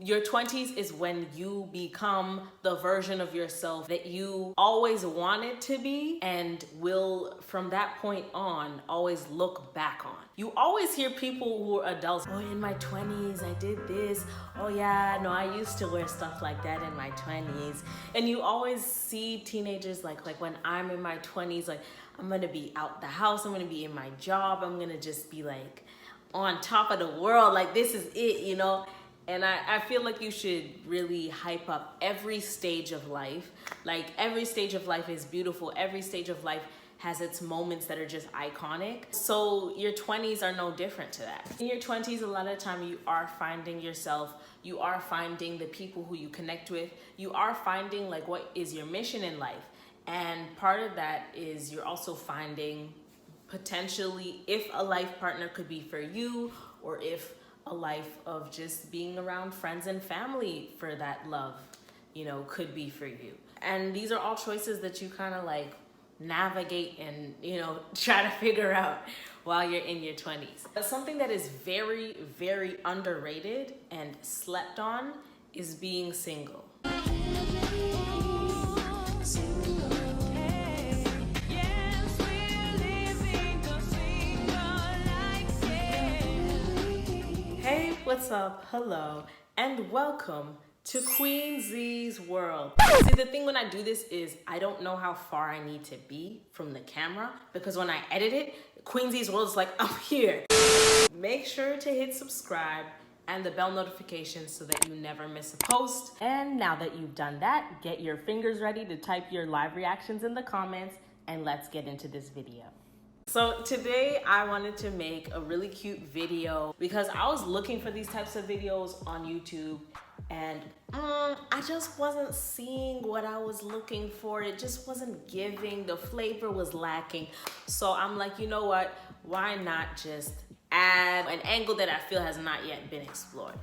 Your 20s is when you become the version of yourself that you always wanted to be and will, from that point on, always look back on. You always hear people who are adults, oh, in my 20s, I did this. Oh yeah, no, I used to wear stuff like that in my 20s. And you always see teenagers like when I'm in my 20s, like I'm gonna be out the house, I'm gonna be in my job, I'm gonna just be like on top of the world, like this is it, you know? And I feel like you should really hype up every stage of life. Like every stage of life is beautiful. Every stage of life has its moments that are just iconic. So your 20s are no different to that. In your 20s, a lot of the time you are finding yourself, you are finding the people who you connect with, you are finding like what is your mission in life. And part of that is you're also finding potentially if a life partner could be for you, or if a life of just being around friends and family for that love, you know, could be for you. And these are all choices that you kind of like navigate and, you know, try to figure out while you're in your 20s. But something that is very, very underrated and slept on is being single. Hey, what's up? Hello, and welcome to Queen Z's World. See, the thing when I do this is I don't know how far I need to be from the camera, because when I edit it, Queen Z's World is like, I'm here. Make sure to hit subscribe and the bell notification so that you never miss a post. And now that you've done that, get your fingers ready to type your live reactions in the comments, and let's get into this video. So today I wanted to make a really cute video because I was looking for these types of videos on YouTube, and I just wasn't seeing what I was looking for. It just wasn't giving, the flavor was lacking. So I'm like, you know what? Why not just add an angle that I feel has not yet been explored?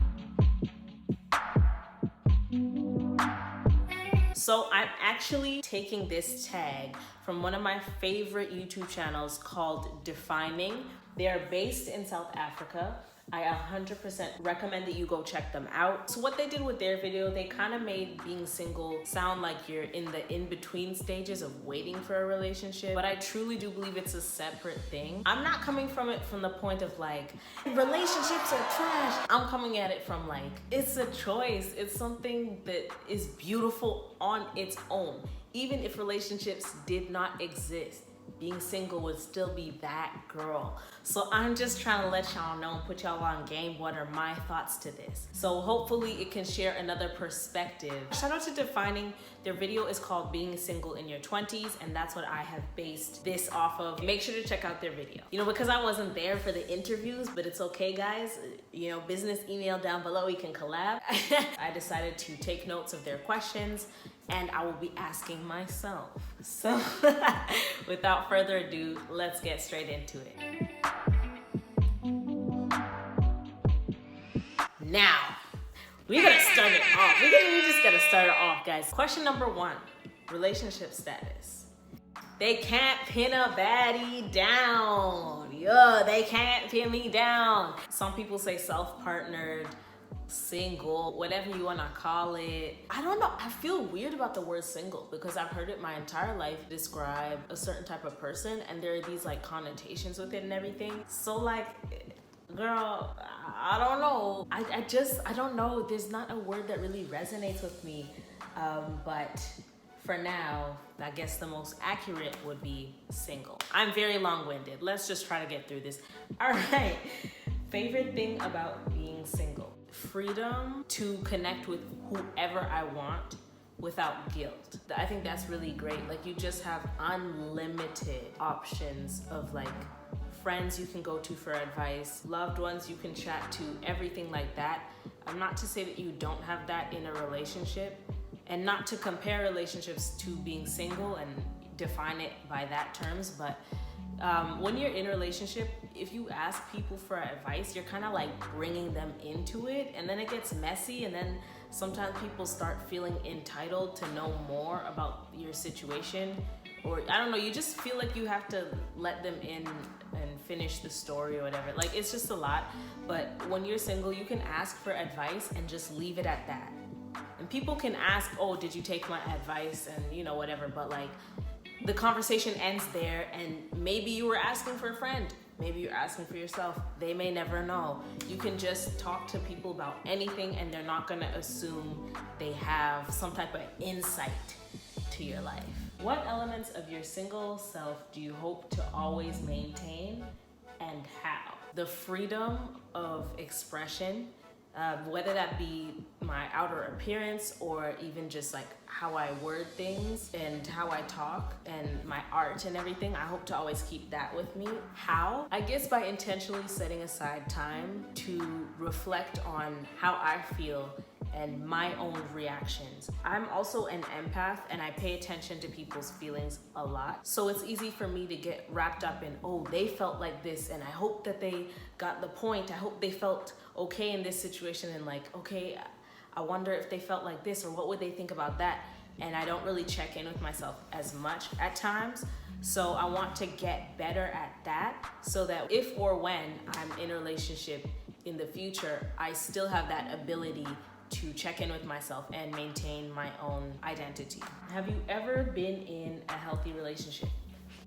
So I'm actually taking this tag from one of my favorite YouTube channels called Defining. They are based in South Africa. I 100% recommend that you go check them out. So what they did with their video, they kind of made being single sound like you're in the in-between stages of waiting for a relationship. But I truly do believe it's a separate thing. I'm not coming from it from the point of like, relationships are trash. I'm coming at it from like, it's a choice. It's something that is beautiful on its own. Even if relationships did not exist, being single would still be that girl. So I'm just trying to let y'all know and put y'all on game. What are my thoughts to this? So hopefully it can share another perspective. Shout out to Defining. Their video is called Being Single in Your 20s, and that's what I have based this off of. Make sure to check out their video. You know, because I wasn't there for the interviews, but it's okay, guys. You know, business email down below, we can collab. I decided to take notes of their questions, and I will be asking myself. So without further ado, let's get straight into it. Now, we gotta start it off. We just gotta start it off, guys. Question number 1, relationship status. They can't pin a baddie down. Yo, they can't pin me down. Some people say self-partnered, single, whatever you want to call it. I don't know. I feel weird about the word single because I've heard it my entire life describe a certain type of person, and there are these like connotations with it and everything. So like, girl, I don't know. I don't know. There's not a word that really resonates with me. But for now, I guess the most accurate would be single. I'm very long-winded. Let's just try to get through this. All right. Favorite thing about being single? Freedom to connect with whoever I want without guilt. I think that's really great. Like, you just have unlimited options of like friends you can go to for advice, loved ones you can chat to, everything like that. I'm not to say that you don't have that in a relationship, and not to compare relationships to being single and define it by that terms, but when you're in a relationship, if you ask people for advice, you're kind of like bringing them into it, and then it gets messy, and then sometimes people start feeling entitled to know more about your situation or I don't know, you just feel like you have to let them in and finish the story or whatever. Like, it's just a lot. But when you're single, you can ask for advice and just leave it at that. And people can ask, oh, did you take my advice, and you know, whatever, but like the conversation ends there. And maybe you were asking for a friend, maybe you're asking for yourself. They may never know. You can just talk to people about anything, and they're not gonna assume they have some type of insight to your life. What elements of your single self do you hope to always maintain, and how? The freedom of expression, whether that be my outer appearance or even just like how I word things and how I talk and my art and everything. I hope to always keep that with me. How? I guess by intentionally setting aside time to reflect on how I feel and my own reactions. I'm also an empath, and I pay attention to people's feelings a lot. So it's easy for me to get wrapped up in, oh, they felt like this, and I hope that they got the point. I hope they felt okay in this situation, and like, okay, I wonder if they felt like this, or what would they think about that? And I don't really check in with myself as much at times. So I want to get better at that, so that if or when I'm in a relationship in the future, I still have that ability to check in with myself and maintain my own identity. Have you ever been in a healthy relationship?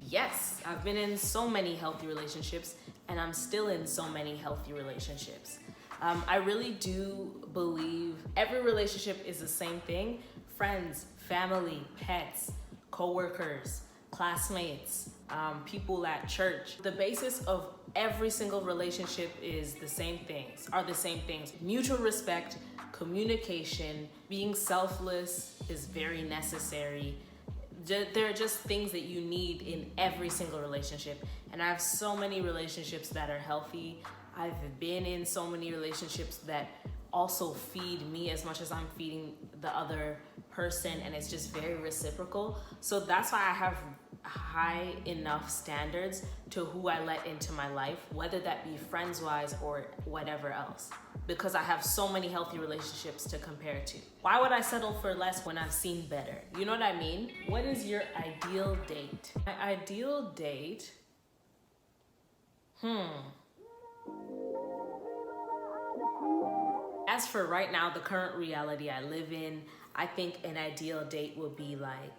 Yes, I've been in so many healthy relationships, and I'm still in so many healthy relationships. I really do believe every relationship is the same thing. Friends, family, pets, coworkers, classmates, people at church. The basis of every single relationship is the same things, mutual respect, communication, being selfless is very necessary. There are just things that you need in every single relationship. And I have so many relationships that are healthy. I've been in so many relationships that also feed me as much as I'm feeding the other person, and it's just very reciprocal. So that's why I have high enough standards to who I let into my life, whether that be friends-wise or whatever else, because I have so many healthy relationships to compare to. Why would I settle for less when I've seen better? You know what I mean? What is your ideal date? My ideal date? As for right now, the current reality I live in, I think an ideal date would be like,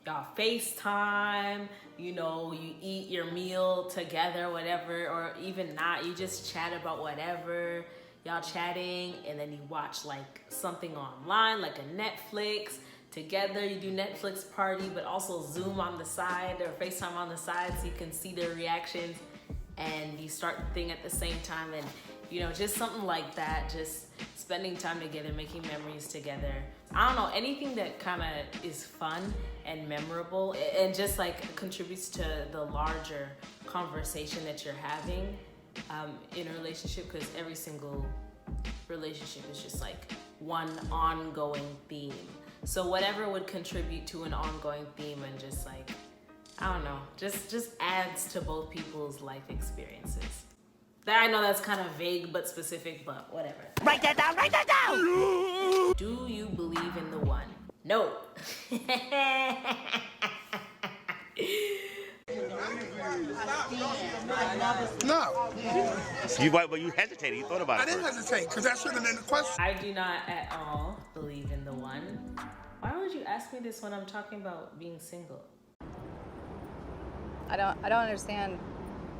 y'all FaceTime, you know, you eat your meal together, whatever, or even not, you just chat about whatever, y'all chatting, and then you watch like something online, like a Netflix together. You do Netflix party, but also Zoom on the side or FaceTime on the side so you can see their reactions, and you start the thing at the same time, and you know, just something like that, just spending time together, making memories together. I don't know, anything that kind of is fun and memorable and just like contributes to the larger conversation that you're having in a relationship, because every single relationship is just like one ongoing theme. So whatever would contribute to an ongoing theme and just like, I don't know, just adds to both people's life experiences. I know that's kind of vague but specific, but whatever. Write that down, write that down! Do you believe in the one? No. No. But you hesitated, you thought about it. I didn't hesitate, because that should have been the question. I do not at all believe in the one. Why would you ask me this when I'm talking about being single? I don't understand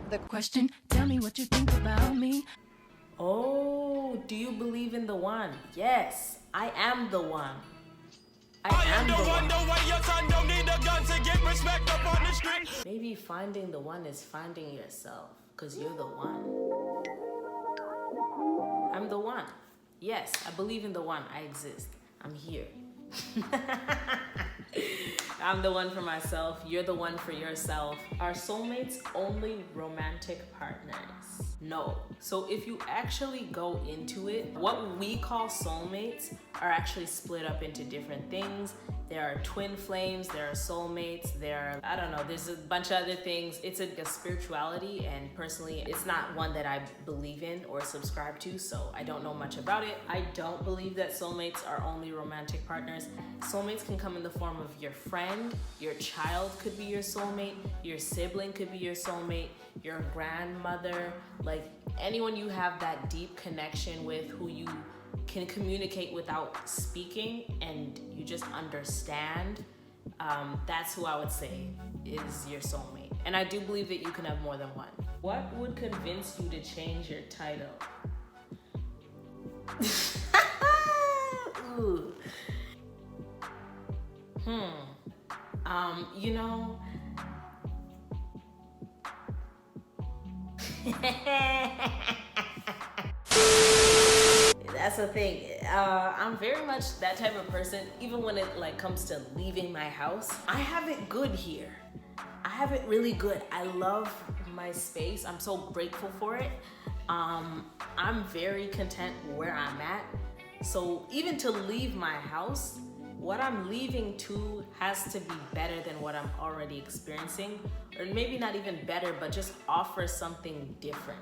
the Question, tell me what you think about me. Oh, do you believe in the one? Yes, I am the one. I am the one. Your son don't need a gun to get respect up on the street. Maybe finding the one is finding yourself, because you're the one. I'm the one. Yes, I believe in the one. I exist. I'm here. I'm the one for myself. You're the one for yourself. Are soulmates only romantic partners? No. So if you actually go into it, what we call soulmates are actually split up into different things. There are twin flames, there are soulmates, there's a bunch of other things. It's a spirituality, and personally, it's not one that I believe in or subscribe to, so I don't know much about it. I don't believe that soulmates are only romantic partners. Soulmates can come in the form of your friend, your child could be your soulmate, your sibling could be your soulmate, your grandmother, like anyone you have that deep connection with, who you can communicate without speaking and you just understand. That's who I would say is your soulmate. And I do believe that you can have more than one. What would convince you to change your title? Ooh. You know, that's the thing. I'm very much that type of person. Even when it comes to leaving my house, I have it good here. I have it really good. I love my space. I'm so grateful for it. I'm very content where I'm at. So even to leave my house, what I'm leaving to has to be better than what I'm already experiencing, or maybe not even better, but just offer something different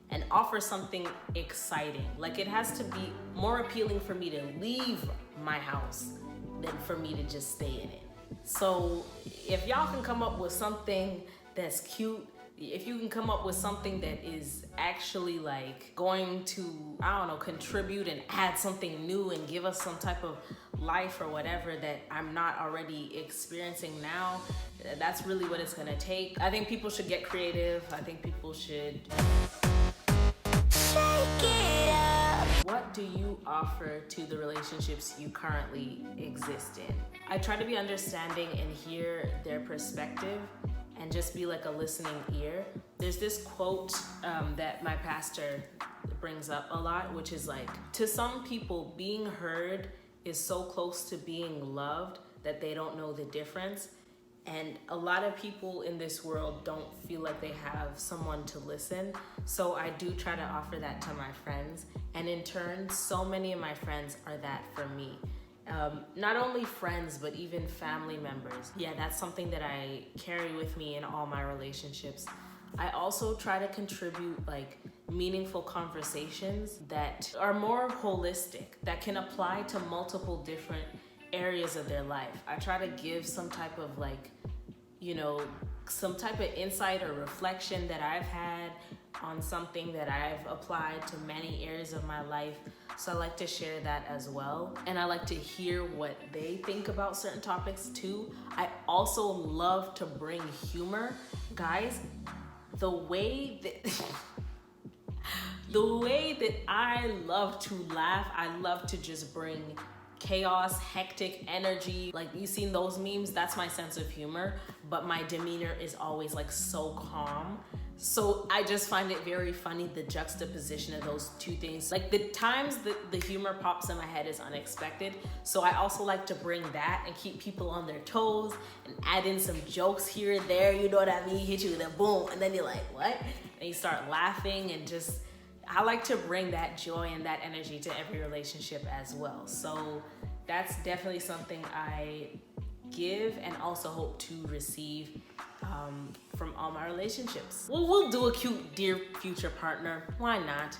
and offer something exciting. Like, it has to be more appealing for me to leave my house than for me to just stay in it. So if y'all can come up with something that's cute, if you can come up with something that is actually going to, I don't know, contribute and add something new and give us some type of life or whatever that I'm not already experiencing now, that's really what it's gonna take. I think people should get creative. I think people should shake it up. What do you offer to the relationships you currently exist in? I try to be understanding and hear their perspective and just be like a listening ear. There's this quote that my pastor brings up a lot, which is to some people, being heard is so close to being loved that they don't know the difference. And a lot of people in this world don't feel like they have someone to listen. So I do try to offer that to my friends. And in turn, so many of my friends are that for me. Not only friends, but even family members. Yeah, that's something that I carry with me in all my relationships. I also try to contribute meaningful conversations that are more holistic, that can apply to multiple different areas of their life. I try to give some type of some type of insight or reflection that I've had on something that I've applied to many areas of my life. So I like to share that as well. And I like to hear what they think about certain topics too. I also love to bring humor. Guys, the way that I love to laugh, I love to just bring chaos, hectic energy. You seen those memes? That's my sense of humor, but my demeanor is always so calm. So I just find it very funny, the juxtaposition of those two things. The times that the humor pops in my head is unexpected. So I also like to bring that and keep people on their toes and add in some jokes here and there, you know what I mean? Hit you with a boom, and then you're like, what? And you start laughing, and I like to bring that joy and that energy to every relationship as well. So that's definitely something I give and also hope to receive from all my relationships. We'll do a cute dear future partner. Why not?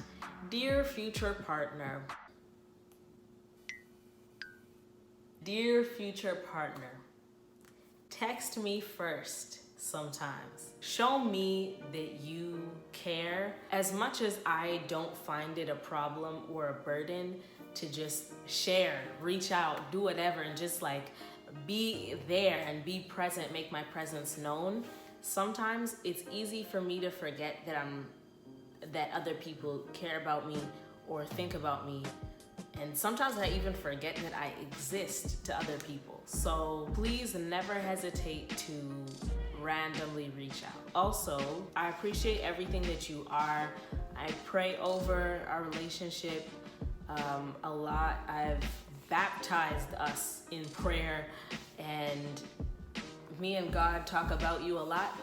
Dear future partner. Dear future partner, text me first sometimes. Show me that you care. As much as I don't find it a problem or a burden to just share, reach out, do whatever, and just be there and be present, make my presence known. Sometimes it's easy for me to forget that other people care about me or think about me. And sometimes I even forget that I exist to other people. So please never hesitate to randomly reach out. Also, I appreciate everything that you are. I pray over our relationship a lot. I've baptized us in prayer, and me and God talk about you a lot.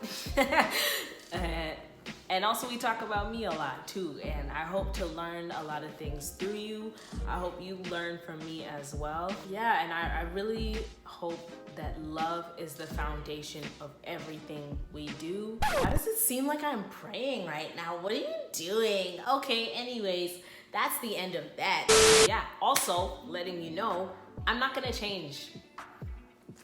And also we talk about me a lot too, and I hope to learn a lot of things through you. I hope you learn from me as well. Yeah, and I really hope that love is the foundation of everything we do. Why does it seem like I'm praying right now? What are you doing? Okay, anyways, that's the end of that. Yeah, also letting you know, I'm not gonna change.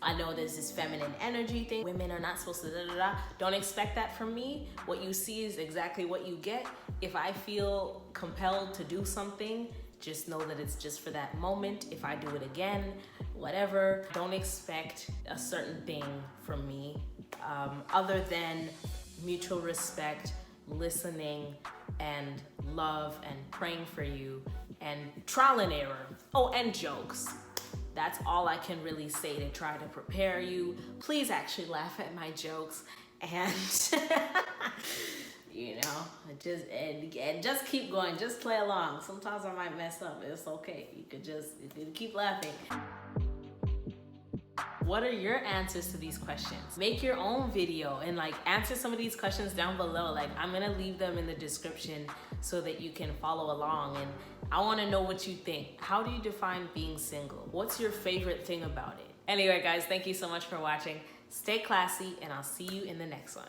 I know there's this feminine energy thing. Women are not supposed to da-da-da. Don't expect that from me. What you see is exactly what you get. If I feel compelled to do something, just know that it's just for that moment. If I do it again, whatever. Don't expect a certain thing from me other than mutual respect, listening, and love, and praying for you, and trial and error. Oh, and jokes. That's all I can really say to try to prepare you. Please actually laugh at my jokes, and you know, just keep going. Just play along. Sometimes I might mess up. It's okay. You could keep laughing. What are your answers to these questions? Make your own video and like answer some of these questions down below. Like I'm gonna leave them in the description so that you can follow along, and I wanna know what you think. How do you define being single? What's your favorite thing about it? Anyway guys, thank you so much for watching. Stay classy, and I'll see you in the next one.